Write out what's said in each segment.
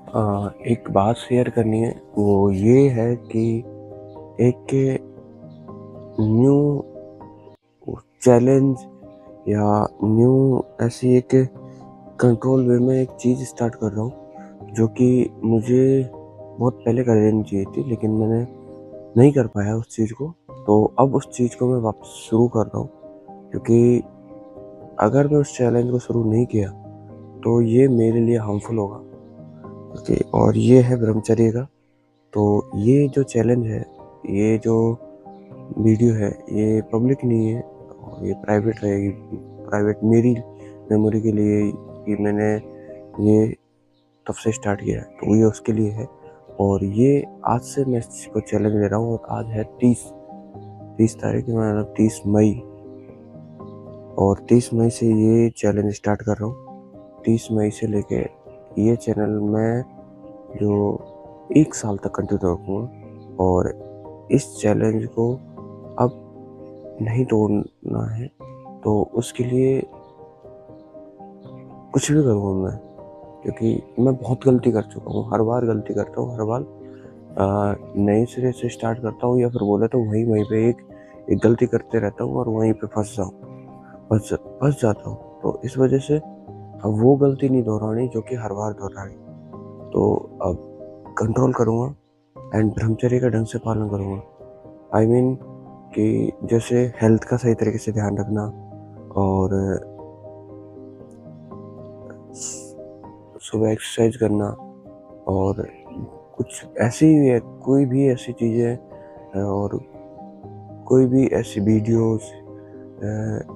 एक बात शेयर करनी है, वो ये है कि एक न्यू चैलेंज या न्यू ऐसी एक कंट्रोल वे में एक चीज़ स्टार्ट कर रहा हूँ, जो कि मुझे बहुत पहले कर लेनी चाहिए थी, लेकिन मैंने नहीं कर पाया उस चीज़ को। तो अब उस चीज़ को मैं वापस शुरू कर रहा हूँ, क्योंकि अगर मैं उस चैलेंज को शुरू नहीं किया, तो ये मेरे लिए हार्मफुल होगा। ओके, और ये है ब्रह्मचर्य का। तो ये जो चैलेंज है, ये जो वीडियो है, ये पब्लिक नहीं है और ये प्राइवेट रहेगी। प्राइवेट मेरी मेमोरी के लिए कि मैंने ये तब से स्टार्ट किया है, तो ये उसके लिए है। और ये आज से मैं इसको चैलेंज ले रहा हूँ, और आज है 30 तारीख, मतलब 30 मई। और 30 मई से ये चैलेंज स्टार्ट कर रहा हूँ। 30 मई से लेके ये चैनल मैं जो 1 साल तक कंटिन्यू रखूँगा, और इस चैलेंज को अब नहीं तोड़ना है, तो उसके लिए कुछ भी करूँगा मैं, क्योंकि मैं बहुत गलती कर चुका हूँ। हर बार गलती करता हूँ, हर बार नए सिरे से स्टार्ट करता हूँ, या फिर बोले तो वहीं पे एक गलती करते रहता हूँ और वहीं पे फंस जाता हूँ। तो इस वजह से अब वो गलती नहीं दोहरानी जो कि हर बार दोहरानी। तो अब कंट्रोल करूँगा एंड ब्रह्मचर्य का ढंग से पालन करूँगा। आई मीन कि जैसे हेल्थ का सही तरीके से ध्यान रखना, और सुबह एक्सरसाइज करना, और कुछ ऐसी कोई भी ऐसी चीज़ें और कोई भी ऐसी वीडियोस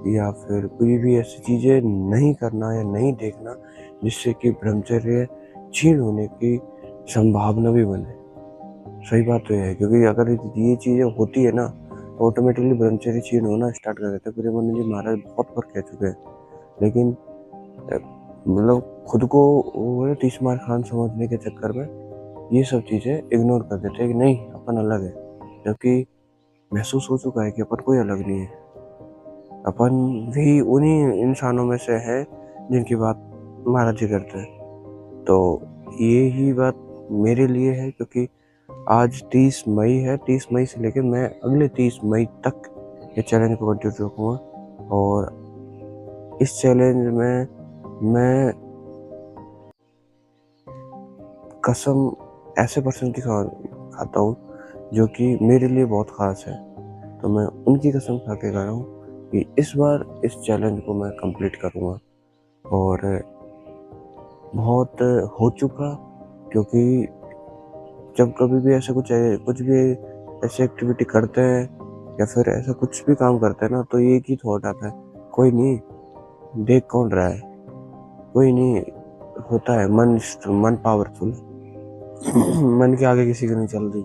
या फिर कोई भी ऐसी चीज़ें नहीं करना या नहीं देखना जिससे कि ब्रह्मचर्य क्षीण होने की संभावना भी बने। सही बात तो यह है, क्योंकि अगर ये चीज़ें होती है ना, तो ऑटोमेटिकली ब्रह्मचर्य क्षीण होना स्टार्ट कर देते हैं। प्रेमानंद जी महाराज बहुत बार कह चुके हैं, लेकिन मतलब खुद को वो 30 मार खान समझने के चक्कर में ये सब चीज़ें इग्नोर कर देते हैं कि नहीं, अपन अलग है। जबकि महसूस हो चुका है कि अपन कोई अलग नहीं है। अपन भी उन्हीं इंसानों में से है जिनकी बात महाराज जी करते हैं। तो ये ही बात मेरे लिए है, क्योंकि आज 30 मई है। 30 मई से लेकर मैं अगले 30 मई तक ये चैलेंज को कंटिन्यू रखूँगा। और इस चैलेंज में मैं कसम ऐसे पर्सन की खाता हूँ जो कि मेरे लिए बहुत ख़ास है। तो मैं उनकी कसम खा के कह रहा हूँ कि इस बार इस चैलेंज को मैं कंप्लीट करूँगा। और बहुत हो चुका, क्योंकि जब कभी भी ऐसा कुछ भी ऐसी एक्टिविटी करते हैं या फिर ऐसा कुछ भी काम करते हैं ना, तो एक ही थॉट आता है, कोई नहीं, देख कौन रहा है, कोई नहीं। होता है मन पावरफुल मन के आगे किसी की नहीं चल रही।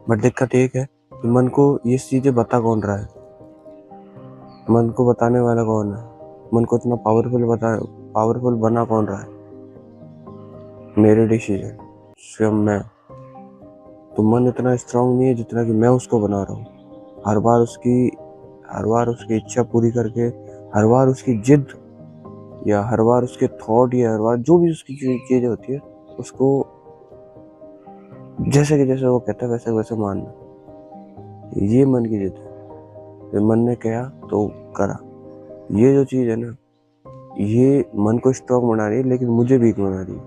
बट दिक्कत एक है कि मन को ये चीज़ें बता कौन रहा है, मन को बताने वाला कौन है, मन को इतना पावरफुल बना कौन रहा है? मेरे डिसीजन, स्वयं मैं। तो मन इतना स्ट्रांग नहीं है जितना कि मैं उसको बना रहा हूँ। हर बार उसकी इच्छा पूरी करके, हर बार उसकी जिद, या हर बार उसके थॉट, या हर बार जो भी उसकी चीज़ें होती है, उसको जैसे कि जैसे वो कहता है वैसे वैसे मानना। ये मन की जिद है। मन ने कहा तो करा। ये जो चीज़ है ना, ये मन को स्ट्रांग बना रही है, लेकिन मुझे वीक बना रही है।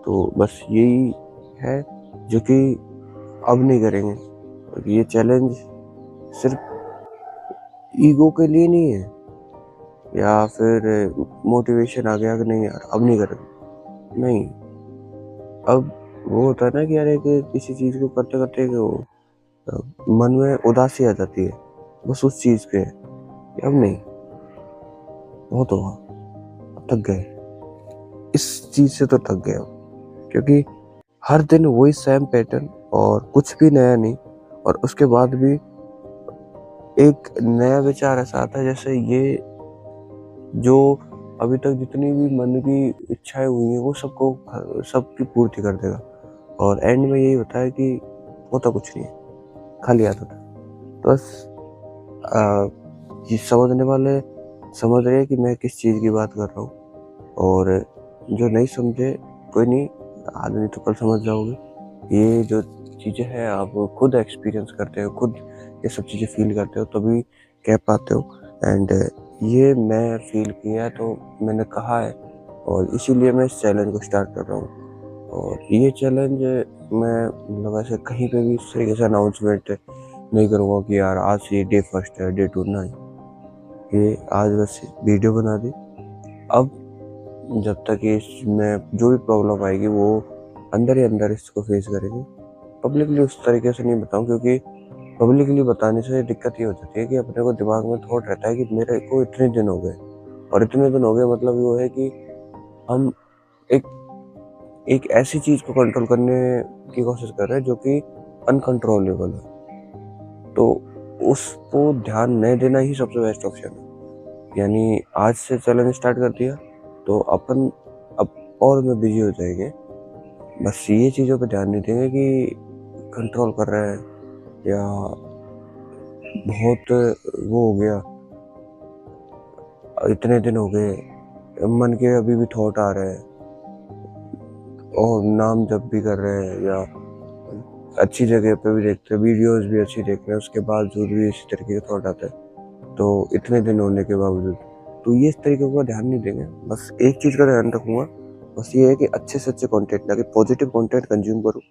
तो बस यही है जो कि अब नहीं करेंगे। क्योंकि ये चैलेंज सिर्फ ईगो के लिए नहीं है, या फिर मोटिवेशन आ गया कि नहीं यार अब नहीं करेंगे। नहीं, अब वो होता है ना कि यार एक किसी चीज़ को करते करते मन में उदासी आ जाती है बस उस चीज़ पे, कि अब नहीं, बहुत होगा, अब थक गए, इस चीज़ से तो थक गए अब। क्योंकि हर दिन वही सेम पैटर्न और कुछ भी नया नहीं, और उसके बाद भी एक नया विचार ऐसा आता है जैसे ये जो अभी तक जितनी भी मन की इच्छाएं हुई हैं वो सबकी पूर्ति कर देगा। और एंड में यही होता है कि होता कुछ नहीं है, खाली हाथ होता है। तो बस ये समझने वाले समझ रहे हैं कि मैं किस चीज़ की बात कर रहा हूँ, और जो नहीं समझे कोई नहीं, आज नहीं तो कल समझ जाओगे। ये जो चीज़ें हैं आप खुद एक्सपीरियंस करते हो, खुद ये सब चीज़ें फील करते हो तभी कह पाते हो। एंड ये मैं फील किया तो मैंने कहा है, और इसीलिए मैं इस चैलेंज को स्टार्ट कर रहा हूँ। और ये चैलेंज मैं मतलब ऐसे कहीं पे भी इस तरीके से अनाउंसमेंट नहीं करूँगा कि यार आज से डे फर्स्ट है, डे टू नहीं। ये आज बस वीडियो बना दी। अब जब तक इसमें जो भी प्रॉब्लम आएगी वो अंदर ही अंदर इसको फेस करेंगे। पब्लिकली उस तरीके से नहीं बताऊँ, क्योंकि पब्लिकली बताने से दिक्कत ये हो जाती है कि अपने को दिमाग में थॉट रहता है कि मेरे को इतने दिन हो गए, और इतने दिन हो गए मतलब वो है कि हम एक एक ऐसी चीज़ को कंट्रोल करने की कोशिश कर रहे हैं जो कि अनकंट्रोलेबल है। तो उसको ध्यान नहीं देना ही सबसे बेस्ट ऑप्शन है। यानी आज से चैलेंज स्टार्ट कर दिया तो अपन अब और में बिजी हो जाएंगे। बस ये चीज़ों पे ध्यान नहीं देंगे कि कंट्रोल कर रहे हैं या बहुत वो हो गया, इतने दिन हो गए, मन के अभी भी थॉट आ रहे हैं और नाम जब भी कर रहे हैं या अच्छी जगह पे भी देखते हैं, वीडियोस भी अच्छी देख रहे हैं, उसके बावजूद भी इसी तरीके के थॉट आते हैं। तो इतने दिन होने के बावजूद तो ये इस तरीके का ध्यान नहीं देंगे। बस एक चीज़ का ध्यान रखूँगा, बस ये है कि अच्छे से अच्छे कंटेंट ना कि पॉजिटिव कंटेंट कंज्यूम करूँ,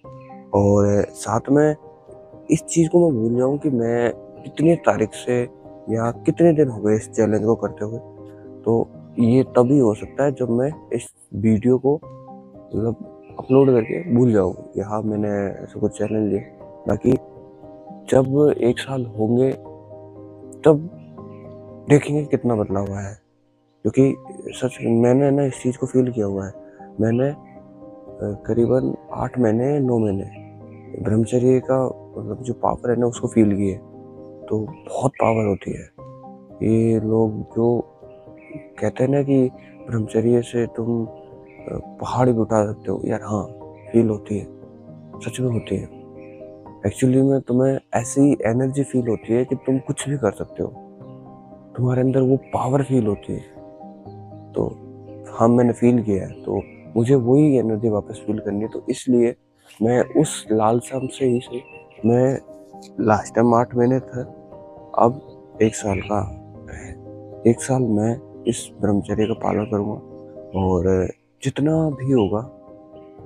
और साथ में इस चीज़ को मैं भूल जाऊँ कि मैं कितनी तारीख से या कितने दिन हो गए इस चैलेंज को करते हुए। तो ये तभी हो सकता है जब मैं इस वीडियो को मतलब अपलोड करके भूल जाऊँ कि हाँ मैंने ऐसा कुछ चैलेंज लिया। बाकी जब 1 साल होंगे तब देखेंगे कितना बदलाव हुआ है, क्योंकि सच मैंने ना इस चीज़ को फील किया हुआ है। मैंने करीबन 8 महीने 9 महीने ब्रह्मचर्य का मतलब जो पावर है ना उसको फील किया है। तो बहुत पावर होती है। ये लोग जो कहते हैं ना कि ब्रह्मचर्य से तुम पहाड़ भी उठा सकते हो, यार हाँ फील होती है, सच में होती है। एक्चुअली में तुम्हें ऐसी एनर्जी फील होती है कि तुम कुछ भी कर सकते हो, तुम्हारे अंदर वो पावर फील होती है। तो हाँ मैंने फील किया है, तो मुझे वही एनर्जी वापस फील करनी है। तो इसलिए मैं उस लालसा से ही से मैं लास्ट टाइम 8 महीने था, अब 1 साल का है। 1 साल मैं इस ब्रह्मचर्य का पालन करूँगा, और जितना भी होगा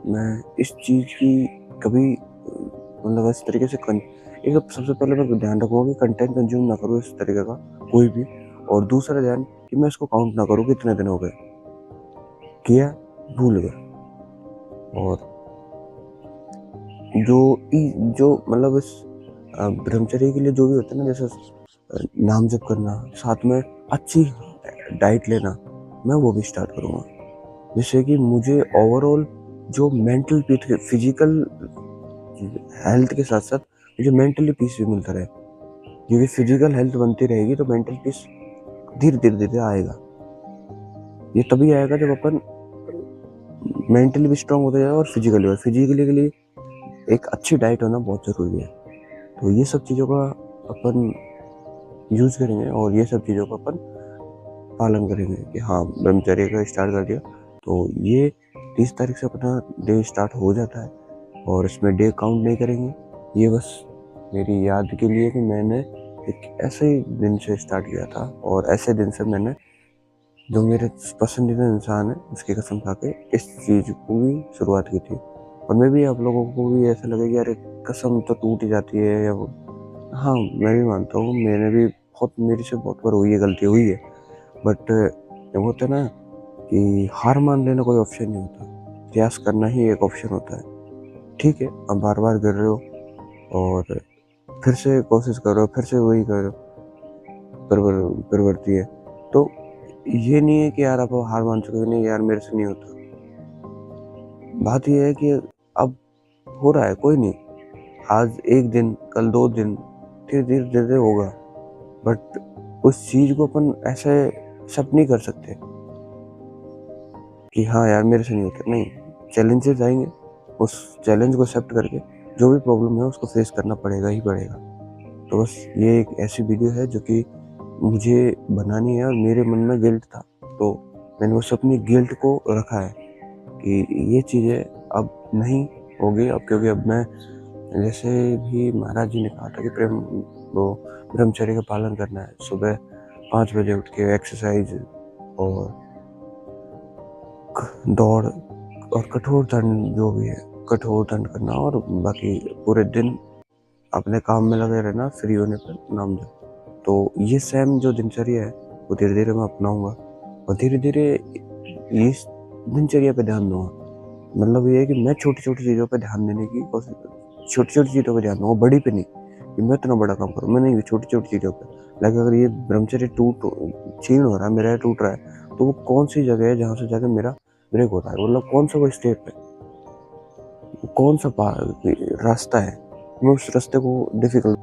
मैं इस चीज़ की कभी मतलब इस तरीके से एक तो सबसे पहले मैं ध्यान रखूँगा कि कंटेंट कंज्यूम ना करूँ इस तरीके का कोई भी, और दूसरा ध्यान कि मैं इसको काउंट ना करूँ कितने दिन हो गए, किया भूल गए। और जो मतलब इस ब्रह्मचर्य के लिए जो भी होता है ना, जैसे नाम जप करना, साथ में अच्छी डाइट लेना, मैं वो भी स्टार्ट करूँगा, जिससे कि मुझे ओवरऑल जो मेंटल पीस फिजिकल हेल्थ के साथ साथ मुझे मेंटली पीस भी मिलता रहे। क्योंकि फिजिकल हेल्थ बनती रहेगी तो मेंटल पीस धीरे धीरे धीरे आएगा। ये तभी आएगा जब अपन मेंटली भी स्ट्रांग होता जाए और फिजिकली के लिए एक अच्छी डाइट होना बहुत ज़रूरी है। तो ये सब चीज़ों का अपन यूज़ करेंगे और ये सब चीज़ों का अपन पालन करेंगे कि हाँ ब्रह्मचर्य का स्टार्ट कर दिया तो ये 30 तारीख से अपना डे स्टार्ट हो जाता है, और इसमें डे काउंट नहीं करेंगे। ये बस मेरी याद के लिए कि मैंने एक ऐसे ही दिन से स्टार्ट किया था, और ऐसे दिन से मैंने जो मेरे पसंदीदा इंसान है उसकी कसम खा के इस चीज़ को भी शुरुआत की थी। और मैं भी आप लोगों को भी ऐसा लगे कि यार कसम तो टूट ही जाती है या वो, हाँ मैं भी मानता हूँ, मैंने भी मेरे से बहुत बार हुई है, गलती हुई है। बट वो होता है ना कि हार मान लेना कोई ऑप्शन नहीं होता, प्रयास करना ही एक ऑप्शन होता है। ठीक है अब बार बार कर रहे हो और फिर से कोशिश करो, फिर से वही करो, प्रवृत्ति है। तो ये नहीं है कि यार आप हार मान चुके हो, नहीं यार मेरे से नहीं होता। बात ये है कि अब हो रहा है, कोई नहीं, आज एक दिन, कल 2 दिन, धीरे धीरे धीरे होगा। बट उस चीज को अपन ऐसे एक्सेप्ट नहीं कर सकते कि हाँ यार मेरे से नहीं होता। नहीं, चैलेंजेस आएंगे, उस चैलेंज को एक्सेप्ट करके जो भी प्रॉब्लम है उसको फेस करना पड़ेगा ही पड़ेगा। तो बस ये एक ऐसी वीडियो है जो कि मुझे बनानी है और मेरे मन में गिल्ट था, तो मैंने बस अपनी गिल्ट को रखा है कि ये चीज़ें अब नहीं होगी अब, क्योंकि अब मैं जैसे भी महाराज जी ने कहा था कि वो ब्रह्मचर्य का पालन करना है। सुबह 5 बजे उठ के एक्सरसाइज और दौड़ और कठोर दंड जो भी है, कठोर दंड करना, और बाकी पूरे दिन अपने काम में लगे रहना, फ्री होने पर नाम जप। तो ये सेम जो दिनचर्या है वो धीरे धीरे मैं अपनाऊंगा और धीरे धीरे इस दिनचर्या पे ध्यान दूंगा। मतलब ये है कि मैं छोटी छोटी चीज़ों पे ध्यान देने की कोशिश, छोटी छोटी चीज़ों पे ध्यान दूंगा, बड़ी पे नहीं कि मैं इतना बड़ा काम करूँ। मैं नहीं, छोटी छोटी चीज़ों पे। लाइक अगर ये ब्रह्मचर्य छीण हो रहा है, मेरा टूट रहा है, तो वो कौन सी जगह है जहाँ से जाकर मेरा ब्रेक हो रहा है, मतलब कौन सा वो स्टेप है, कौन सा रास्ता है, मैं उस रास्ते को डिफिकल्ट